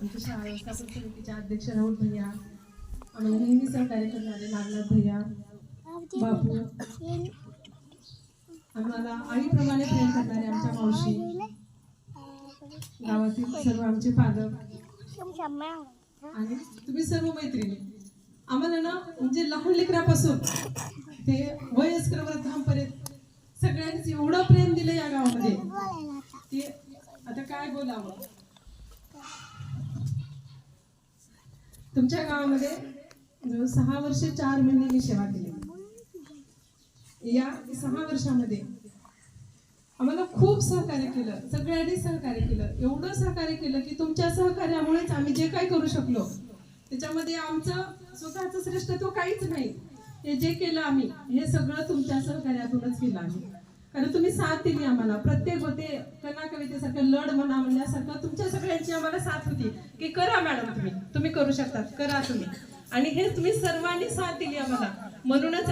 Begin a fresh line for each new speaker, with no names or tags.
आमच्या शाळा व्यवस्थापन समितीचे अध्यक्ष राहुल भैया, आम्हाला नेहमी सहकार्य करणारे नागनाथ भैया, बापू, आम्हाला आईप्रमाणे प्रेम करणारे आमच्या मावशी, गावातील सर्व आमचे पालक आणि तुम्ही सर्व मैत्रिणी. आम्हाला ना म्हणजे लहान लेकरापासून ते वयस्कर वृद्धांपर्यंत सगळ्यांनीच एवढं प्रेम दिलं या गावामध्ये की आता काय बोलावं. तुमच्या गावामध्ये जवळ 6 वर्ष 4 महिने मी सेवा केली. या 6 वर्षामध्ये आम्हाला खूप सहकार्य केलं, सगळ्यांनी सहकार्य केलं, एवढं सहकार्य केलं की तुमच्या सहकार्यामुळेच आम्ही जे काही करू शकलो. त्याच्यामध्ये आमचं स्वतःचं श्रेष्ठत्व काहीच नाही. हे जे केलं आम्ही हे सगळं तुमच्या सहकार्यातूनच केलं आम्ही. कारण तुम्ही साथ दिली आम्हाला. प्रत्येक होते कला कवितेसारखं लढ म्हणा म्हणण्यासारखं तुमच्या सगळ्यांची आम्हाला साथ होती की करा मॅडम, तुम्ही करू शकतात, करा तुम्ही. आणि हे तुम्ही सर्वांनी साथ दिली आम्हाला. म्हणूनच